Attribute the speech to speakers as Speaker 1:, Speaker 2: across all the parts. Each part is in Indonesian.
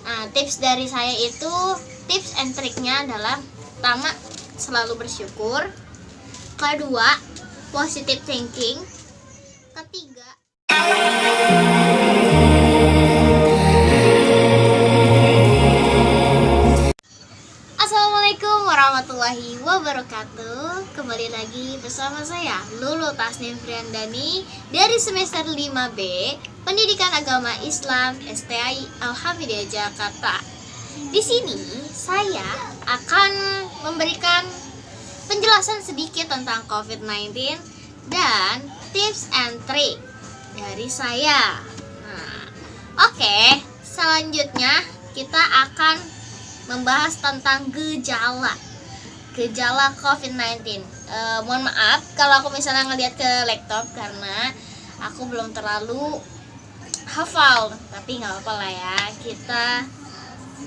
Speaker 1: Nah, tips dari saya itu, tips and triknya adalah pertama, selalu bersyukur. Kedua, positive thinking. Ketiga, Assalamualaikum warahmatullahi wabarakatuh. Kembali lagi bersama saya Lulu Tasnim Friandani dari semester 5B Pendidikan Agama Islam STAI Al-Hafidiyah Jakarta. Di sini saya akan memberikan penjelasan sedikit tentang COVID-19 dan tips and trick dari saya. Oke, selanjutnya kita akan membahas tentang gejala COVID-19. Mohon maaf kalau aku misalnya ngelihat ke laptop karena aku belum terlalu hafal, tapi nggak apa-apa lah ya, kita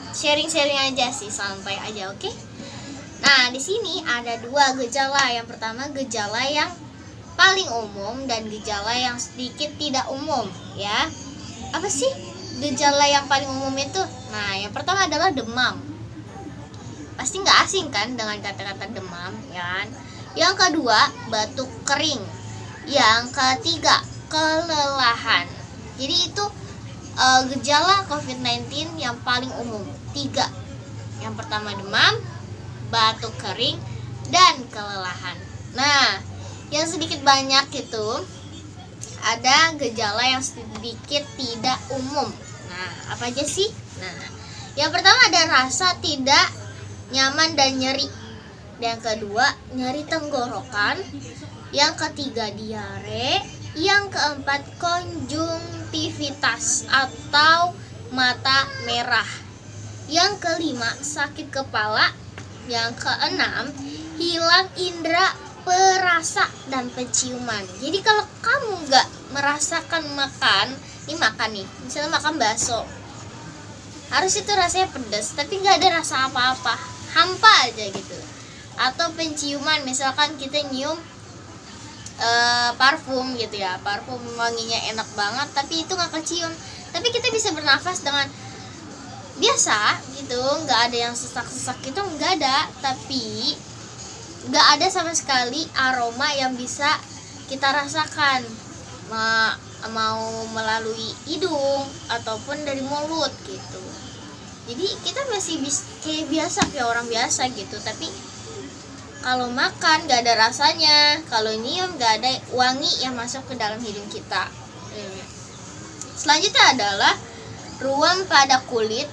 Speaker 1: sharing aja sih, santai aja, oke? Nah, di sini ada dua gejala. Yang pertama gejala yang paling umum dan gejala yang sedikit tidak umum, ya. Apa sih gejala yang paling umum itu? Nah, yang pertama adalah demam. Pasti nggak asing kan dengan kata-kata demam, ya kan? Yang kedua, batuk kering. Yang ketiga, kelelahan. Jadi itu gejala COVID-19 yang paling umum, 3. Yang pertama demam, batuk kering, dan kelelahan. Nah, yang sedikit banyak itu ada gejala yang sedikit tidak umum. Nah, apa aja sih? Nah, yang pertama ada rasa tidak nyaman dan nyeri. Yang kedua, nyeri tenggorokan. Yang ketiga, diare. Yang keempat, konjungtivitas atau mata merah. Yang kelima, sakit kepala. Yang keenam, hilang indera perasa dan penciuman. Jadi kalau kamu nggak merasakan makan nih, misalnya makan bakso, harus itu rasanya pedas, tapi nggak ada rasa apa-apa, hampa aja gitu. Atau penciuman, misalkan kita nyium parfum gitu ya, parfum wanginya enak banget, tapi itu nggak kecium, tapi kita bisa bernafas dengan biasa gitu, nggak ada yang sesak-sesak gitu, nggak ada, tapi nggak ada sama sekali aroma yang bisa kita rasakan, mau melalui hidung ataupun dari mulut gitu. Jadi kita masih kayak biasa, kayak orang biasa gitu, tapi kalau makan nggak ada rasanya, kalau nyium nggak ada wangi yang masuk ke dalam hidung kita. Selanjutnya adalah ruam pada kulit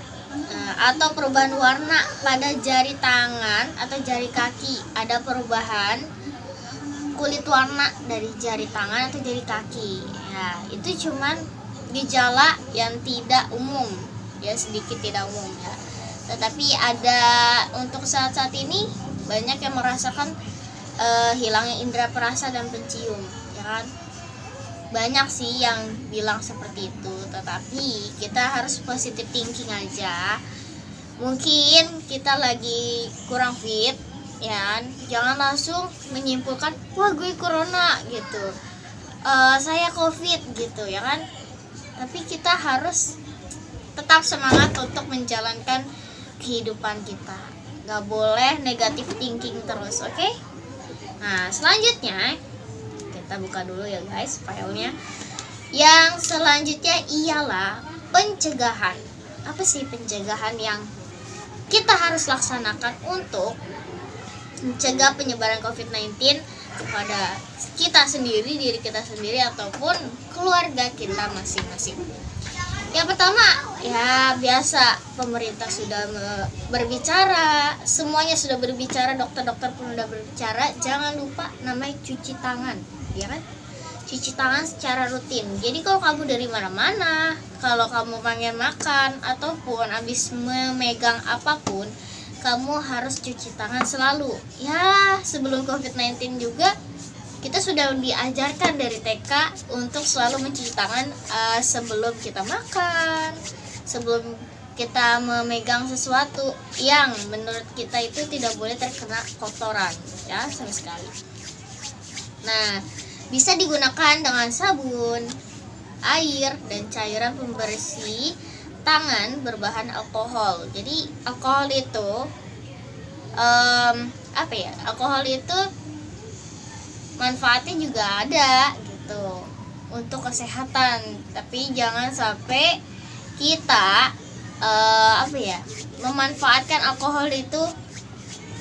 Speaker 1: atau perubahan warna pada jari tangan atau jari kaki. Ada perubahan kulit warna dari jari tangan atau jari kaki. Ya, itu cuman gejala yang tidak umum, ya, sedikit tidak umum ya. Tetapi ada untuk saat-saat ini banyak yang merasakan hilangnya indera perasa dan pencium, ya kan? Banyak sih yang bilang seperti itu, tetapi kita harus positive thinking aja. Mungkin kita lagi kurang fit, ya kan? Jangan langsung menyimpulkan, wah gue corona gitu, saya covid gitu, ya kan? Tapi kita harus tetap semangat untuk menjalankan kehidupan kita. Gak boleh negatif thinking terus, oke? Nah, selanjutnya kita buka dulu ya guys filenya. Yang selanjutnya ialah pencegahan. Apa sih pencegahan yang kita harus laksanakan untuk mencegah penyebaran COVID-19 kepada kita sendiri, diri kita sendiri, ataupun keluarga kita masing-masing? Yang pertama, ya biasa, pemerintah sudah berbicara, semuanya sudah berbicara, dokter-dokter pun sudah berbicara, jangan lupa namanya cuci tangan, ya kan? Cuci tangan secara rutin. Jadi kalau kamu dari mana-mana, kalau kamu pengen makan ataupun habis memegang apapun, kamu harus cuci tangan selalu. Ya, sebelum COVID-19 juga kita sudah diajarkan dari TK untuk selalu mencuci tangan sebelum kita makan, sebelum kita memegang sesuatu yang menurut kita itu tidak boleh terkena kotoran, ya, sama sekali. Nah, bisa digunakan dengan sabun, air, dan cairan pembersih tangan berbahan alkohol. Jadi alkohol itu alkohol itu manfaatnya juga ada gitu untuk kesehatan, tapi jangan sampai kita memanfaatkan alkohol itu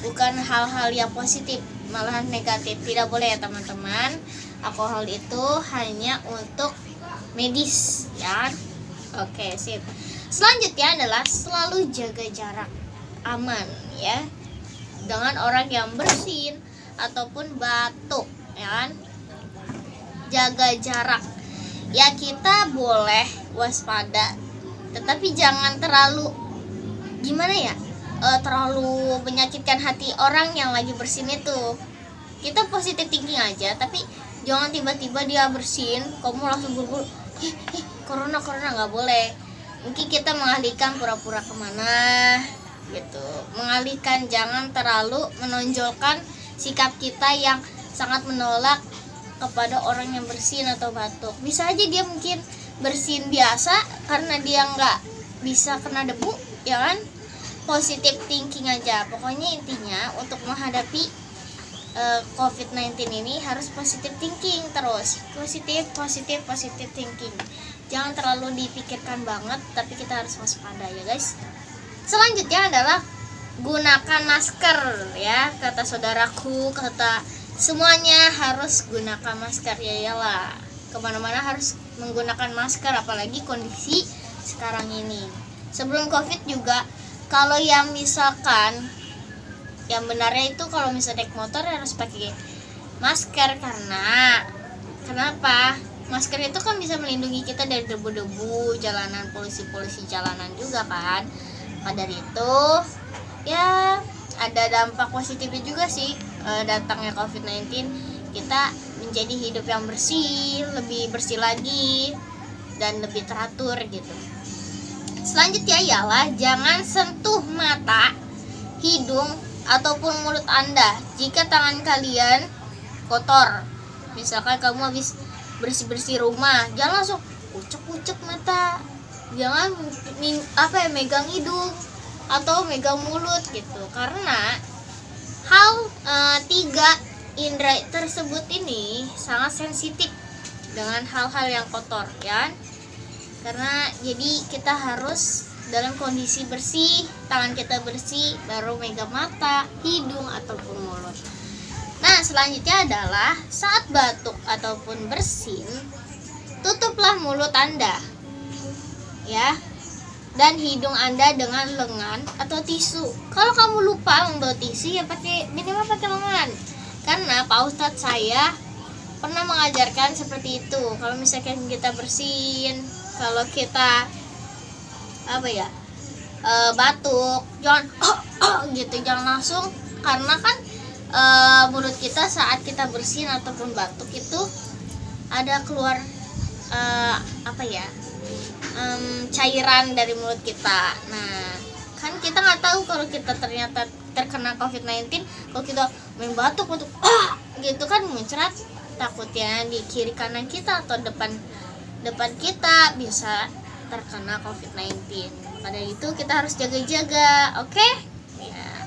Speaker 1: bukan hal-hal yang positif, malahan negatif. Tidak boleh ya teman-teman. Alkohol itu hanya untuk medis ya. Oke, sip. Selanjutnya adalah selalu jaga jarak aman ya dengan orang yang bersin ataupun batuk ya kan. Jaga jarak. Ya, kita boleh waspada, tetapi jangan terlalu terlalu menyakitkan hati orang yang lagi bersin itu. Kita positif thinking aja, tapi jangan tiba-tiba dia bersin kamu langsung buru-buru corona nggak boleh. Mungkin kita mengalihkan pura-pura kemana gitu, mengalihkan, jangan terlalu menonjolkan sikap kita yang sangat menolak kepada orang yang bersin atau batuk. Bisa aja dia mungkin bersin biasa karena dia nggak bisa kena debu ya kan. Positive thinking aja. Pokoknya intinya untuk menghadapi COVID-19 ini harus positive thinking terus. Positive thinking. Jangan terlalu dipikirkan banget, tapi kita harus waspada ya guys. Selanjutnya adalah gunakan masker ya. Kata saudaraku, kata semuanya harus gunakan masker ya iyalah. Kemana-mana harus menggunakan masker, apalagi kondisi sekarang ini. Sebelum COVID juga, kalau yang misalkan yang benarnya itu kalau misalnya naik motor harus pakai masker, karena kenapa? Masker itu kan bisa melindungi kita dari debu-debu jalanan, polusi jalanan juga kan. Maka dari itu ya ada dampak positifnya juga sih datangnya COVID-19. Kita menjadi hidup yang bersih, lebih bersih lagi dan lebih teratur gitu. Selanjutnya ialah jangan sentuh mata, hidung, ataupun mulut Anda jika tangan kalian kotor. Misalkan kamu habis bersih-bersih rumah, jangan langsung ucek-ucek mata. Jangan megang hidung atau megang mulut gitu. Karena hal 3 indera tersebut ini sangat sensitif dengan hal-hal yang kotor ya. Karena jadi kita harus dalam kondisi bersih, tangan kita bersih, baru megang mata, hidung, ataupun mulut. Nah, selanjutnya adalah saat batuk ataupun bersin, tutuplah mulut Anda ya, dan hidung Anda dengan lengan atau tisu. Kalau kamu lupa membawa tisu, ya minimal pakai lengan. Karena Pak Ustadz saya pernah mengajarkan seperti itu. Kalau misalkan kita bersin, kalau kita batuk, jangan gitu, jangan langsung, karena kan mulut kita saat kita bersin ataupun batuk itu ada keluar cairan dari mulut kita. Nah, kan kita nggak tahu kalau kita ternyata terkena COVID-19. Kalau kita main batuk gitu kan muncrat, takutnya di kiri kanan kita atau depan kita bisa terkena COVID-19. Pada itu kita harus jaga-jaga, oke? Ya.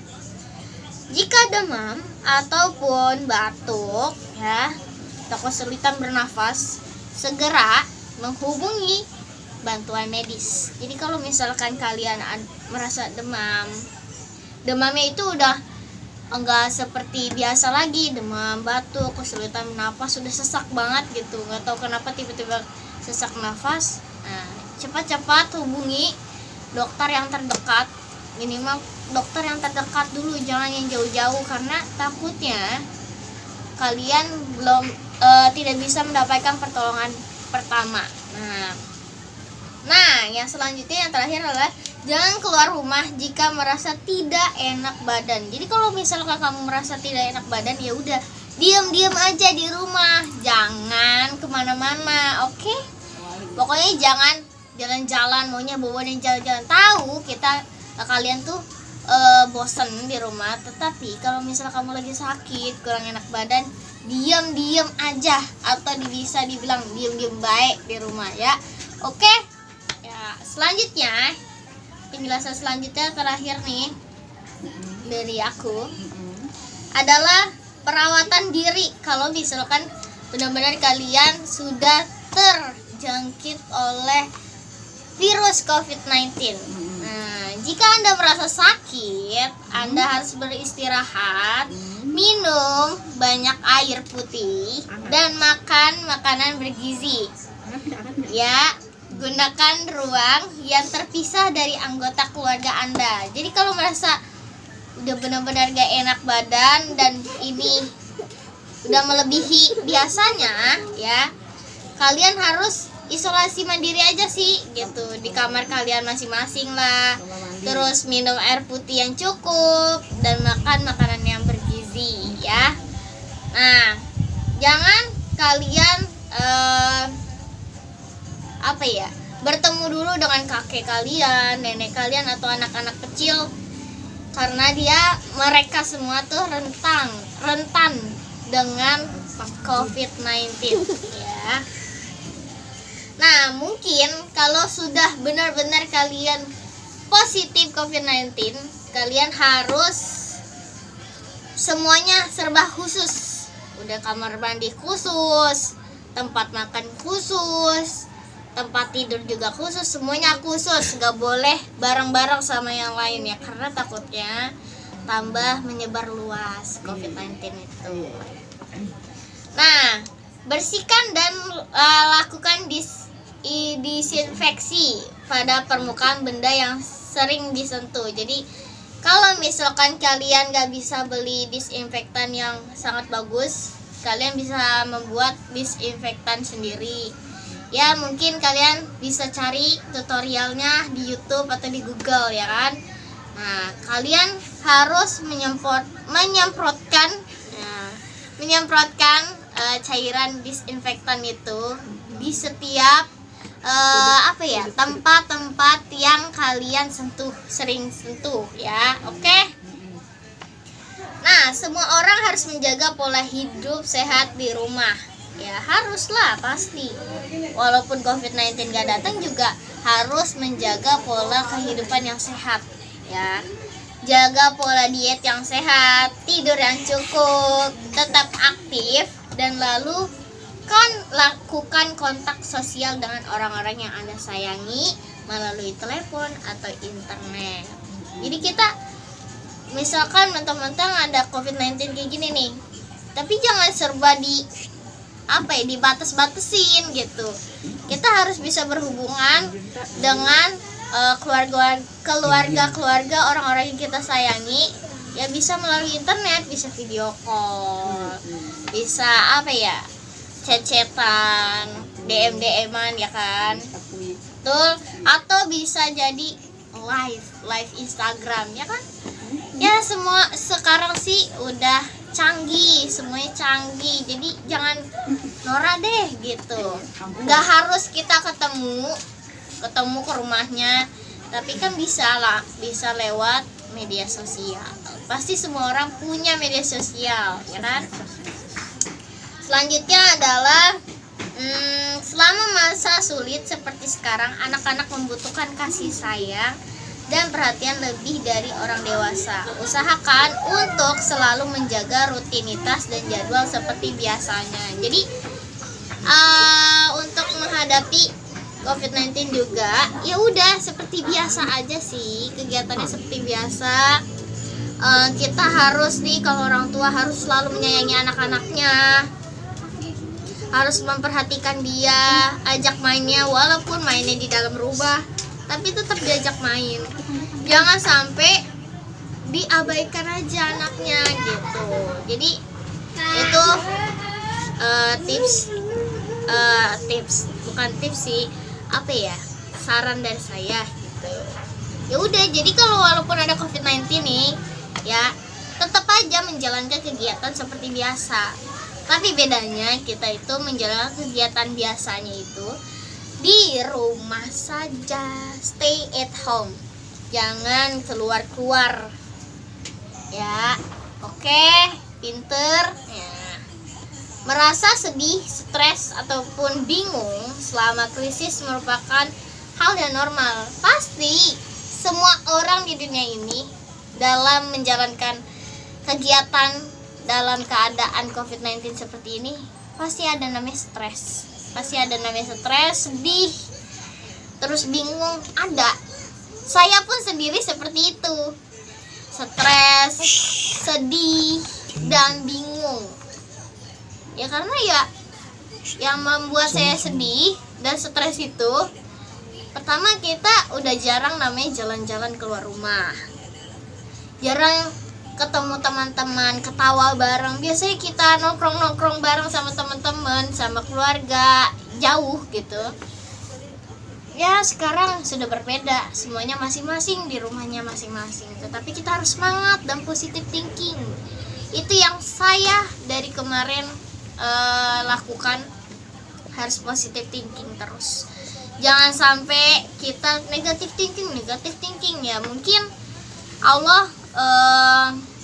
Speaker 1: Jika demam ataupun batuk ya, atau kesulitan bernafas, segera menghubungi bantuan medis. Jadi kalau misalkan kalian merasa demamnya itu udah enggak seperti biasa lagi, demam, batuk, kesulitan bernafas, sudah sesak banget gitu, nggak tahu kenapa tiba-tiba sesak nafas. Nah, cepat-cepat hubungi dokter yang terdekat, minimal dokter yang terdekat dulu, jangan yang jauh-jauh, karena takutnya kalian belum tidak bisa mendapatkan pertolongan pertama. Nah, yang selanjutnya yang terakhir adalah jangan keluar rumah jika merasa tidak enak badan. Jadi kalau misalkan kamu merasa tidak enak badan, ya udah diam-diam aja di rumah, jangan kemana-mana, oke? Pokoknya jangan jalan-jalan, maunya bawa dan jalan-jalan. Tahu kalian tuh bosen di rumah, tetapi kalau misalnya kamu lagi sakit, kurang enak badan, diam-diam aja, atau bisa dibilang diam-diam baik di rumah ya, oke? Ya, Selanjutnya, penjelasan selanjutnya terakhir nih dari aku adalah perawatan diri kalau misalkan benar-benar kalian sudah terjangkit oleh virus COVID-19. Nah, jika Anda merasa sakit, Anda harus beristirahat, minum banyak air putih, dan makan makanan bergizi. Ya, gunakan ruang yang terpisah dari anggota keluarga Anda. Jadi kalau merasa udah benar-benar gak enak badan dan ini udah melebihi biasanya, ya kalian harus isolasi mandiri aja sih gitu di kamar kalian masing-masing lah. Terus minum air putih yang cukup dan makan makanan yang bergizi ya. Nah, jangan kalian bertemu dulu dengan kakek kalian, nenek kalian atau anak-anak kecil, karena mereka semua tuh rentan dengan COVID-19 ya. Nah, mungkin kalau sudah benar-benar kalian positif COVID-19, kalian harus semuanya serba khusus. Udah kamar mandi khusus, tempat makan khusus, tempat tidur juga khusus, semuanya khusus. Gak boleh bareng-bareng sama yang lain ya, karena takutnya tambah menyebar luas COVID-19 itu. Nah, bersihkan dan lakukan disinfeksi pada permukaan benda yang sering disentuh. Jadi kalau misalkan kalian gak bisa beli disinfektan yang sangat bagus, kalian bisa membuat disinfektan sendiri. Ya, mungkin kalian bisa cari tutorialnya di YouTube atau di Google ya kan. Nah, kalian harus menyemprotkan cairan disinfektan itu di setiap tempat-tempat yang kalian sering sentuh ya. Oke? Nah, semua orang harus menjaga pola hidup sehat di rumah. Ya, haruslah pasti. Walaupun COVID-19 gak datang juga harus menjaga pola kehidupan yang sehat ya. Jaga pola diet yang sehat, tidur yang cukup, tetap aktif, dan lalu lakukan kontak sosial dengan orang-orang yang Anda sayangi melalui telepon atau internet. Jadi kita misalkan mentang-mentang ada COVID-19 kayak gini nih, tapi jangan serba dibatas-batasin gitu. Kita harus bisa berhubungan dengan keluarga orang-orang yang kita sayangi ya, bisa melalui internet, bisa video call, bisa chat-chatan, DM-an ya kan. Betul, atau bisa jadi live Instagram ya kan. Ya, semua sekarang sih udah canggih, semuanya canggih. Jadi jangan norak deh gitu. Nggak harus kita ketemu ke rumahnya, tapi kan bisa lewat media sosial. Pasti semua orang punya media sosial ya kan. Selanjutnya adalah selama masa sulit seperti sekarang, anak-anak membutuhkan kasih sayang dan perhatian lebih dari orang dewasa. Usahakan untuk selalu menjaga rutinitas dan jadwal seperti biasanya. Jadi untuk menghadapi COVID-19 juga, ya udah seperti biasa aja sih, kegiatannya seperti biasa. Kita harus kalau orang tua harus selalu menyayangi anak-anaknya, harus memperhatikan dia, ajak mainnya, walaupun mainnya di dalam rumah, tapi tetap diajak main. Jangan sampai diabaikan aja anaknya gitu. Jadi itu bukan tips sih, saran dari saya gitu. Ya udah, jadi kalau walaupun ada COVID-19 nih ya, tetap aja menjalankan kegiatan seperti biasa. Tapi bedanya kita itu menjalankan kegiatan biasanya itu di rumah saja, stay at home, jangan keluar-keluar ya. Oke, pinter ya. Merasa sedih, stres, ataupun bingung selama krisis merupakan hal yang normal. Pasti semua orang di dunia ini dalam menjalankan kegiatan dalam keadaan COVID-19 seperti ini pasti ada namanya stres. Pasti ada namanya stres, sedih, terus bingung, ada. Saya pun sendiri seperti itu. Stres, sedih, dan bingung. Ya karena ya yang membuat saya sedih dan stres itu, pertama kita udah jarang namanya jalan-jalan keluar rumah, jarang ketemu teman-teman, ketawa bareng. Biasanya kita nongkrong bareng sama teman-teman, sama keluarga jauh gitu. Ya sekarang sudah berbeda, semuanya masing-masing di rumahnya masing-masing. Tetapi kita harus semangat dan positive thinking. Itu yang saya dari kemarin lakukan, harus positive thinking terus. Jangan sampai kita negative thinking ya. Mungkin Allah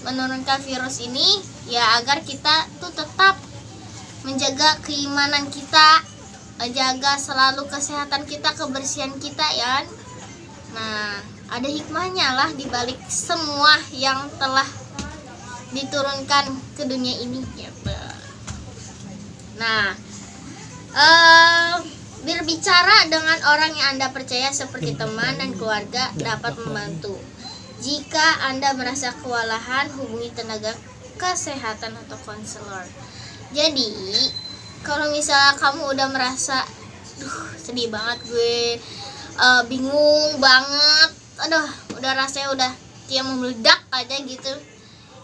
Speaker 1: menurunkan virus ini ya agar kita tuh tetap menjaga keimanan kita, menjaga selalu kesehatan kita, kebersihan kita ya. Nah, ada hikmahnya lah dibalik semua yang telah diturunkan ke dunia ini ya. Nah, berbicara dengan orang yang Anda percaya seperti teman dan keluarga dapat membantu. Jika Anda merasa kewalahan, hubungi tenaga kesehatan atau konselor. Jadi, kalau misalnya kamu udah merasa, sedih banget gue, bingung banget, udah rasanya udah kayak meledak aja gitu,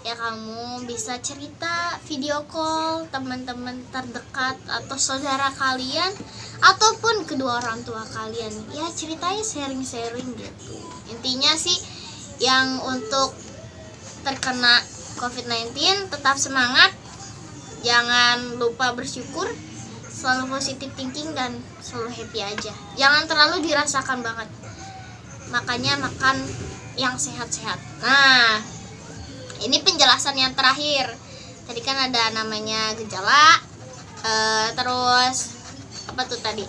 Speaker 1: ya kamu bisa cerita video call teman-teman terdekat atau saudara kalian ataupun kedua orang tua kalian. Ya ceritanya sharing-sharing gitu. Intinya sih yang untuk terkena COVID-19 tetap semangat, jangan lupa bersyukur, selalu positive thinking dan selalu happy aja. Jangan terlalu dirasakan banget. Makanya makan yang sehat-sehat. Nah, ini penjelasan yang terakhir. Tadi kan ada namanya gejala, terus apa tuh tadi?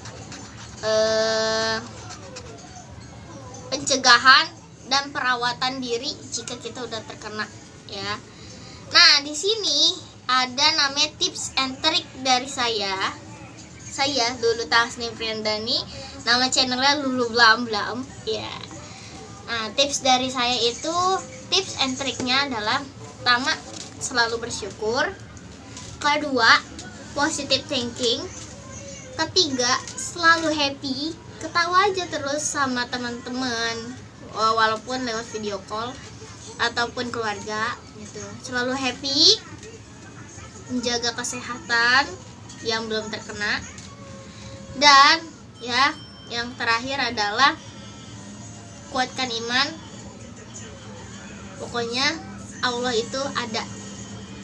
Speaker 1: Pencegahan dan perawatan diri jika kita udah terkena ya. Nah, di sini ada namanya tips and trick dari saya. Saya Lulu Tasnim Friendani, nama channelnya Lulu Blam Blam ya. Nah, tips dari saya itu, tips and triknya adalah pertama, selalu bersyukur. Kedua, positive thinking. Ketiga, selalu happy, ketawa aja terus sama teman-teman, walaupun lewat video call ataupun keluarga gitu. Selalu happy, menjaga kesehatan yang belum terkena. Dan ya, yang terakhir adalah kuatkan iman. Pokoknya Allah itu ada.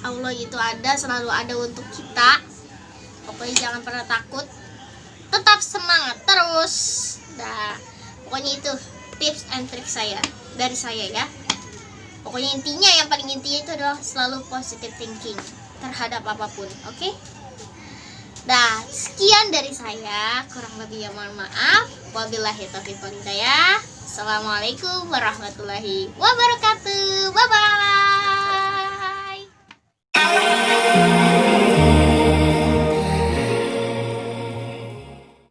Speaker 1: Allah itu ada, selalu ada untuk kita. Pokoknya jangan pernah takut. Tetap semangat terus. Nah, pokoknya itu tips and trick saya dari saya ya. Pokoknya intinya, yang paling intinya itu adalah selalu positive thinking terhadap apapun, oke? Nah, sekian dari saya, kurang lebih ya mohon maaf. Wabillahi taufiq wal hidayah. Assalamualaikum warahmatullahi wabarakatuh. Bye bye.